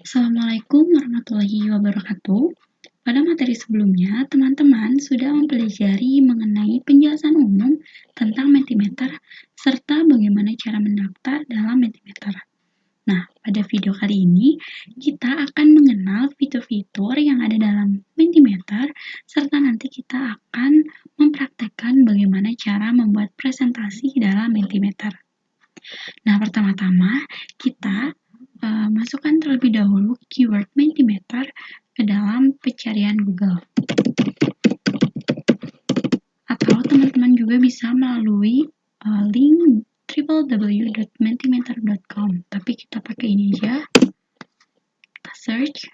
Assalamualaikum warahmatullahi wabarakatuh. Pada materi sebelumnya, teman-teman sudah mempelajari mengenai penjelasan umum tentang Mentimeter serta bagaimana cara mendaftar dalam Mentimeter. Nah, pada video kali ini, kita akan mengenal fitur-fitur yang ada dalam Mentimeter serta nanti kita akan mempraktekkan bagaimana cara membuat presentasi dalam Mentimeter. Nah, pertama-tama kita masukkan terlebih dahulu keyword Mentimeter ke dalam pencarian Google. Atau teman-teman juga bisa melalui link www.mentimeter.com. Tapi kita pakai ini aja. Kita search.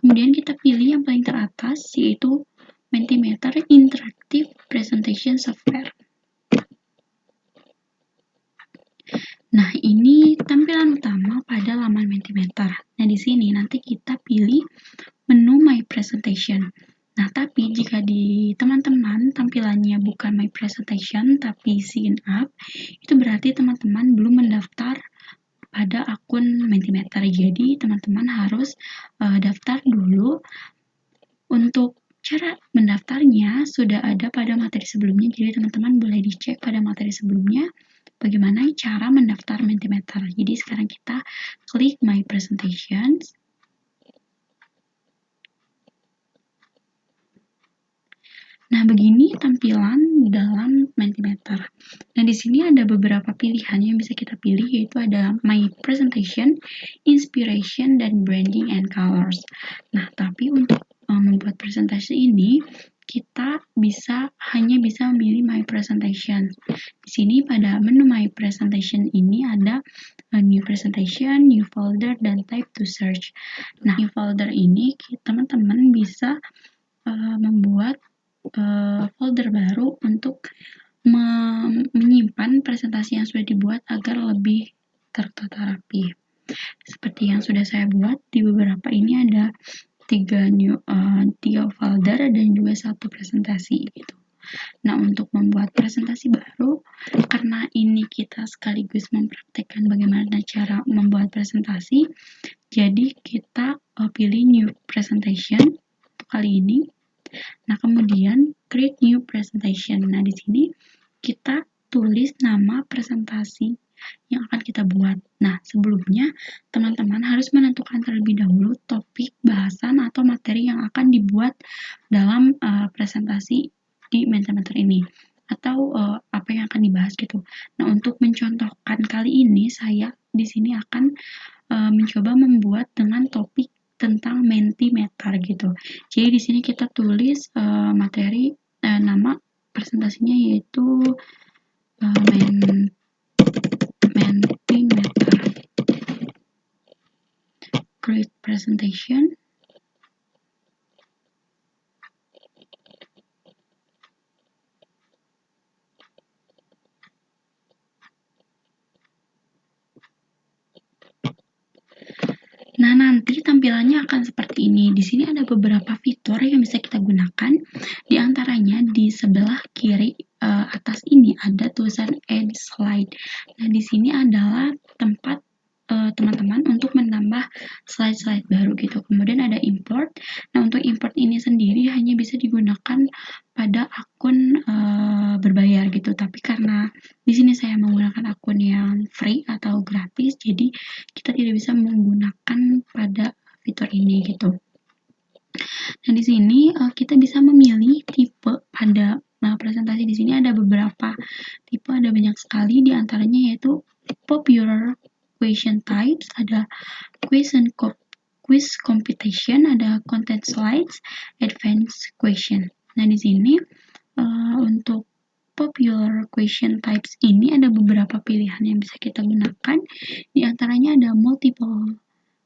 Kemudian kita pilih yang paling teratas, yaitu Mentimeter Interactive Presentation Software. Nah, ini tampilan utama pada laman Mentimeter. Nah, di sini nanti kita pilih menu My Presentation. Nah, tapi jika di teman-teman tampilannya bukan My Presentation, tapi Sign Up, itu berarti teman-teman belum mendaftar pada akun Mentimeter. Jadi, teman-teman harus daftar dulu. Untuk cara mendaftarnya sudah ada pada materi sebelumnya, jadi teman-teman boleh dicek pada materi sebelumnya bagaimana cara mendaftar Mentimeter. Jadi sekarang kita klik My Presentations. Nah, begini tampilan dalam Mentimeter. Nah, di sini ada beberapa pilihan yang bisa kita pilih, yaitu ada My Presentation, Inspiration, dan Branding and Colors. Nah, tapi untuk membuat presentasi ini, kita hanya bisa memilih My Presentation. Di sini pada menu My Presentation ini ada New Presentation, New Folder, dan Type to Search. Nah, New Folder ini teman-teman bisa membuat folder baru untuk menyimpan presentasi yang sudah dibuat agar lebih tertata rapi. Seperti yang sudah saya buat, di beberapa ini ada 3 folder dan juga 1 presentasi gitu. Nah, untuk membuat presentasi baru, karena ini kita sekaligus mempraktekkan bagaimana cara membuat presentasi, jadi kita pilih New Presentation untuk kali ini. Nah, kemudian create new presentation. Nah, di sini kita tulis nama presentasi yang akan kita buat. Nah, sebelumnya teman-teman harus menentukan terlebih dahulu topik, bahasan, atau materi yang akan dibuat dalam presentasi di Mentimeter ini, atau apa yang akan dibahas gitu. Nah, untuk mencontohkan kali ini saya di sini akan mencoba membuat dengan topik tentang Mentimeter gitu. Jadi di sini kita tulis materi nama presentasinya yaitu Mentimeter Create Presentation. Nah, nanti tampilannya akan seperti ini. Di sini ada beberapa fitur yang bisa kita gunakan. Di antaranya di sebelah kiri atas ini ada tulisan Add Slide. Nah, di sini adalah tempat teman-teman untuk menambah slide-slide baru gitu. Kemudian ada import. Nah, untuk import ini sendiri hanya bisa digunakan pada akun berbayar gitu. Tapi karena di sini saya menggunakan akun yang free atau gratis, jadi kita tidak bisa menggunakan pada fitur ini gitu. Nah, di sini kita bisa memilih tipe pada presentasi. Di sini ada beberapa tipe, ada banyak sekali, di antaranya yaitu popular question types, ada quiz competition, ada content slides, advanced question. Nah, di sini untuk popular question types ini ada beberapa pilihan yang bisa kita gunakan. Di antaranya ada multiple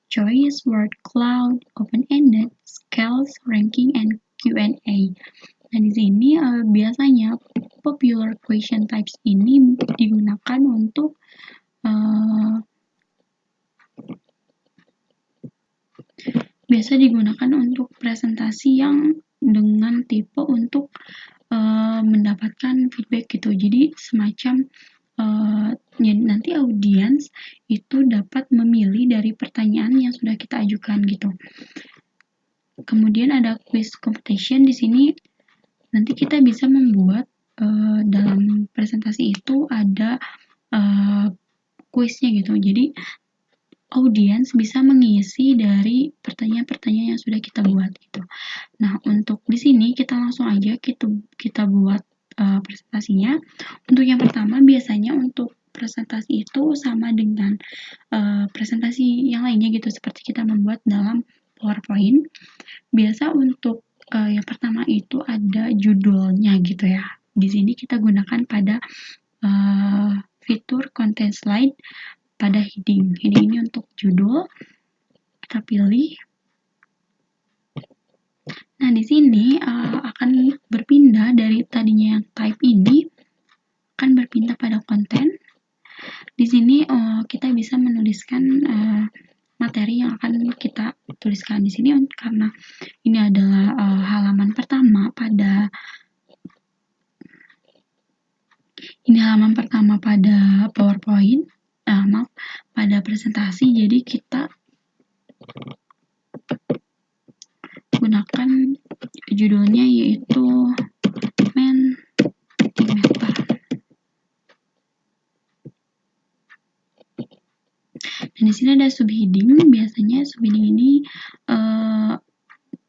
choice, word cloud, open-ended, scales, ranking, and Q&A. Nah, di sini biasanya popular question types ini digunakan untuk presentasi yang dengan tipe untuk mendapatkan feedback gitu. Jadi semacam nanti audiens itu dapat memilih dari pertanyaan yang sudah kita ajukan gitu. Kemudian ada quiz competition. Di sini nanti kita bisa membuat dalam presentasi itu ada kuisnya gitu. Jadi audiens bisa mengisi dari pertanyaan-pertanyaan yang sudah kita buat gitu. Nah, untuk di sini kita langsung aja kita buat presentasinya. Untuk yang pertama biasanya untuk presentasi itu sama dengan presentasi yang lainnya gitu, seperti kita membuat dalam PowerPoint. Biasa untuk yang pertama itu ada judulnya gitu ya. Di sini kita gunakan pada fitur content slide pada heading. Heading ini untuk judul. Kita pilih. Nah, di sini akan berpindah dari tadinya yang type ini akan berpindah pada konten. Di sini kita bisa menuliskan materi yang akan kita tuliskan di sini karena ini adalah halaman pertama pada PowerPoint, pada presentasi. Jadi kita gunakan judulnya yaitu Mentimeter. Dan di sini ada subheading. Biasanya subheading ini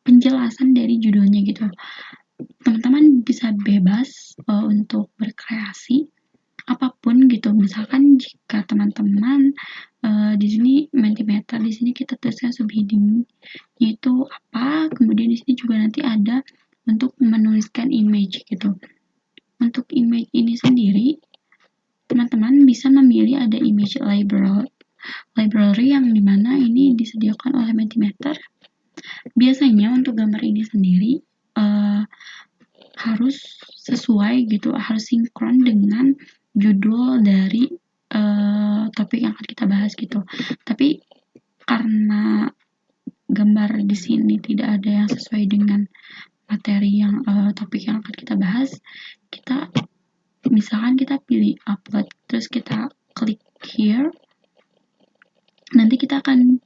penjelasan dari judulnya gitu. Teman-teman bisa bebas untuk berkreasi apapun gitu. Misalkan jika teman-teman di sini Mentimeter, di sini kita tuliskan subheading itu apa. Kemudian di sini juga nanti ada untuk menuliskan image gitu. Untuk image ini sendiri, teman-teman bisa memilih ada image library yang dimana ini disediakan oleh Mentimeter. Biasanya untuk gambar ini sendiri harus sesuai gitu, harus sinkron dengan judul dari topik yang akan kita bahas gitu. Tapi karena gambar di sini tidak ada yang sesuai dengan materi yang topik yang akan kita bahas, kita misalkan kita pilih upload, terus kita klik here, nanti kita akan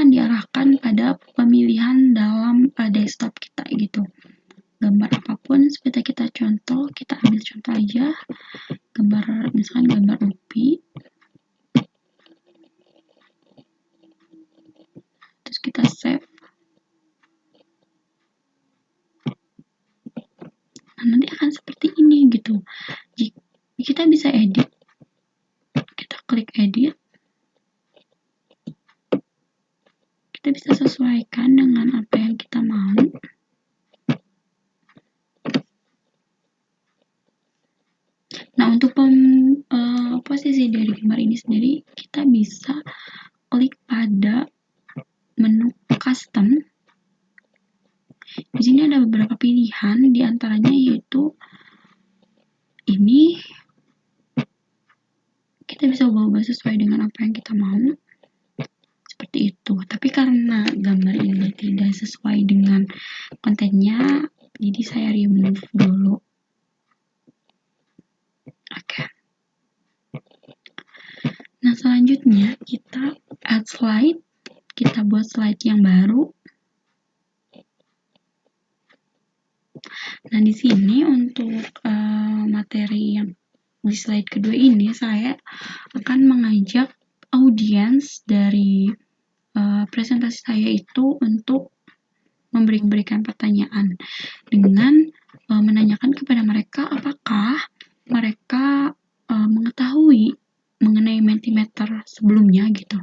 diarahkan pada pemilihan dalam desktop kita gitu. Gambar apapun, seperti kita contoh, kita ambil contoh aja, misalkan gambar UPI, terus kita save. Nah, nanti akan seperti ini gitu. Kita bisa edit, kita klik edit, kita bisa sesuaikan dengan apa yang kita mau. Nah, untuk posisi dari gambar ini sendiri, kita bisa klik pada menu custom. Di sini ada beberapa pilihan, diantaranya yaitu ini. Kita bisa ubah-ubah sesuai dengan apa yang kita mau. Seperti itu. Tapi karena gambar ini tidak sesuai dengan kontennya, jadi saya remove dulu. Oke. Nah, selanjutnya kita add slide. Kita buat slide yang baru. Nah, di sini untuk materi yang di slide kedua ini, saya akan mengajak audiens dari presentasi saya itu untuk memberikan pertanyaan dengan menanyakan kepada mereka apakah mereka mengetahui mengenai Mentimeter sebelumnya gitu.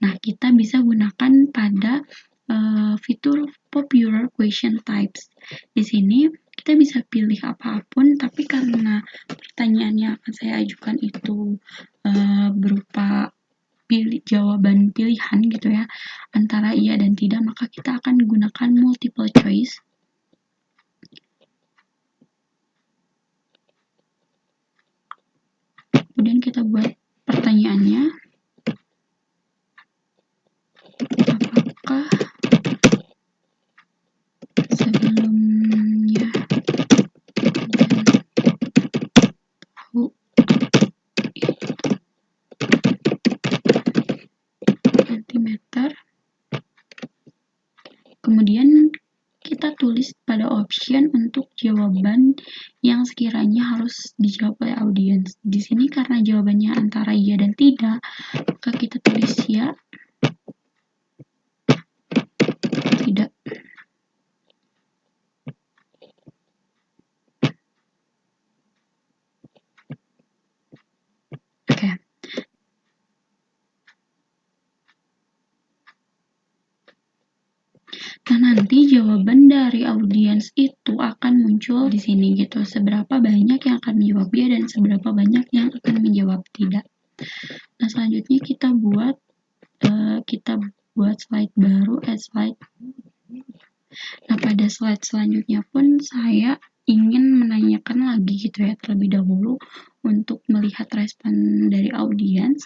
Nah, kita bisa gunakan pada fitur popular question types. Di sini kita bisa pilih apapun, tapi karena pertanyaan yang akan saya ajukan itu berupa jawaban pilihan gitu ya, antara iya dan tidak, maka kita akan gunakan multiple choice. Kemudian kita buat pertanyaannya, apakah option untuk jawaban yang sekiranya harus dijawab oleh audiens. Di sini karena jawabannya antara iya dan tidak, maka kita tulis ya, tidak. Oke. Nah, nanti jawaban dari audiens itu akan muncul di sini gitu. Seberapa banyak yang akan menjawab ya dan seberapa banyak yang akan menjawab tidak. Nah, selanjutnya kita buat slide baru, slide. Nah, pada slide selanjutnya pun saya ingin menanyakan lagi gitu ya terlebih dahulu untuk melihat respon dari audiens.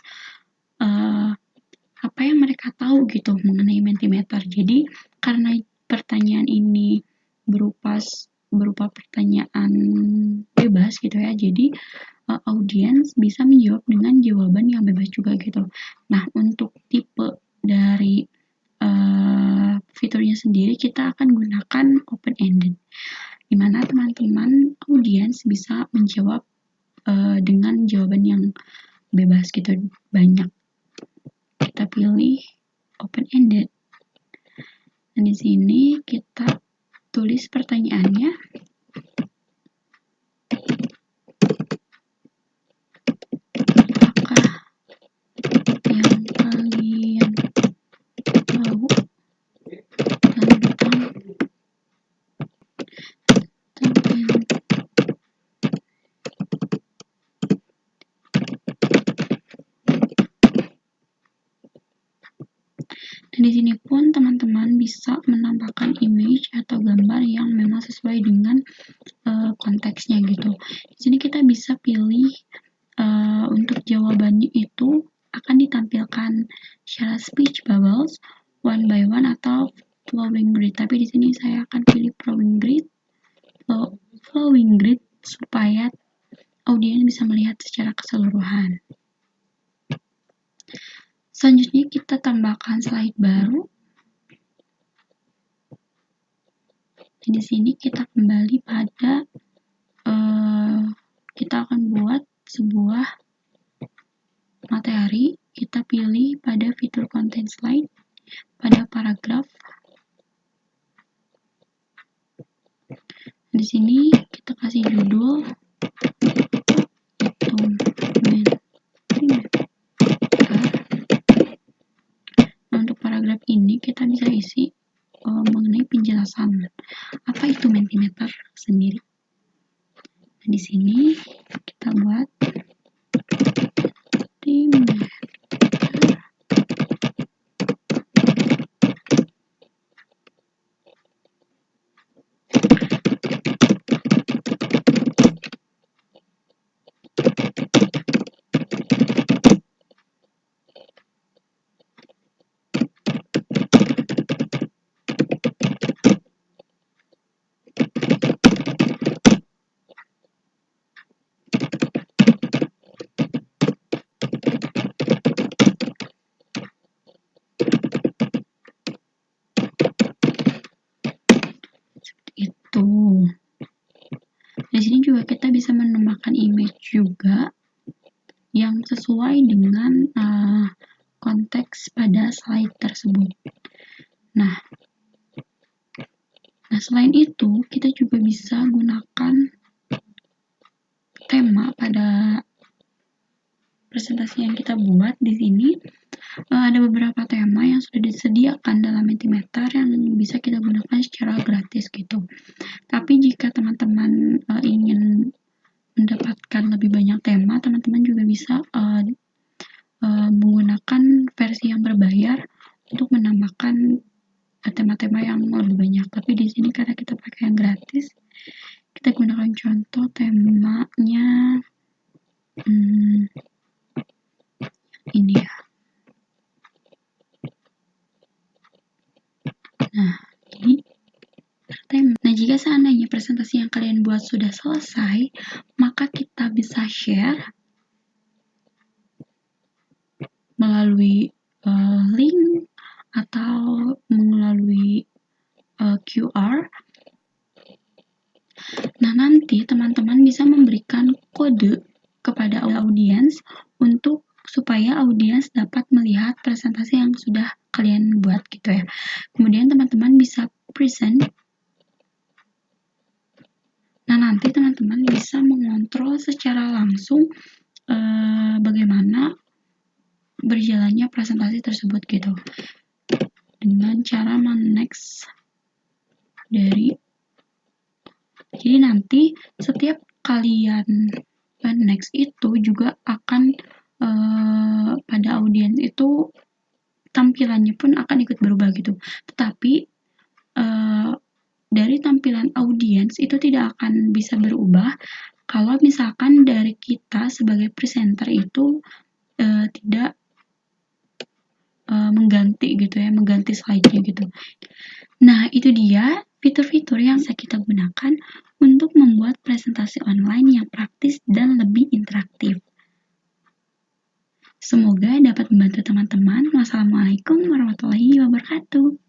Apa yang mereka tahu gitu mengenai Mentimeter. Jadi karena pertanyaan ini berupa pertanyaan bebas gitu ya, jadi audiens bisa menjawab dengan jawaban yang bebas juga gitu. Nah, untuk tipe dari fiturnya sendiri kita akan gunakan open-ended, di mana teman-teman audiens bisa menjawab dengan jawaban yang bebas gitu, banyak. Kita pilih open-ended. Dan di sini kita tulis pertanyaannya. Apakah yang kalian tahu tentang Dan di sini pun teman-teman bisa menambahkan image atau gambar yang memang sesuai dengan konteksnya gitu. Di sini kita bisa pilih untuk jawabannya itu akan ditampilkan secara speech bubbles, one by one atau flowing grid. Tapi di sini saya akan pilih flowing grid supaya audiens bisa melihat secara keseluruhan. Selanjutnya kita tambahkan slide baru. Dan di sini kita kembali pada kita akan buat sebuah materi. Kita pilih pada fitur content slide, pada paragraf. Di sini kita kasih judul itu Mentimeter. Nah, untuk paragraf ini kita bisa isi mengenai penjelasan apa itu Mentimeter sendiri. Nah, di sini kita buat Mentimeter. Di sini juga kita bisa menambahkan image juga yang sesuai dengan konteks pada slide tersebut. Nah, selain itu kita juga bisa gunakan tema pada presentasi yang kita buat. Di sini ada beberapa tema yang sudah disediakan dalam Mentimeter yang bisa kita gunakan secara gratis gitu. Tapi jika teman-teman ingin mendapatkan lebih banyak tema, teman-teman juga bisa menggunakan versi yang berbayar untuk menambahkan tema-tema yang lebih banyak. Tapi di sini karena kita pakai yang gratis, kita gunakan contoh temanya ini ya. Nah, ini tema. Nah, jika seandainya presentasi yang kalian buat sudah selesai, maka kita bisa share melalui link atau melalui QR Nah, nanti teman-teman bisa memberikan kode kepada audiens untuk supaya audiens dapat melihat presentasi yang sudah kalian buat gitu ya. Kemudian teman-teman bisa present. Nah, nanti teman-teman bisa mengontrol secara langsung bagaimana berjalannya presentasi tersebut gitu. Dengan cara men-next dari, jadi nanti setiap kalian next itu juga akan pada audiens itu tampilannya pun akan ikut berubah gitu. Tetapi dari tampilan audiens itu tidak akan bisa berubah kalau misalkan dari kita sebagai presenter itu tidak mengganti gitu ya, mengganti slide-nya gitu. Nah, itu dia fitur-fitur yang bisa kita gunakan untuk membuat presentasi online yang praktis dan lebih interaktif. Semoga dapat membantu teman-teman. Wassalamualaikum warahmatullahi wabarakatuh.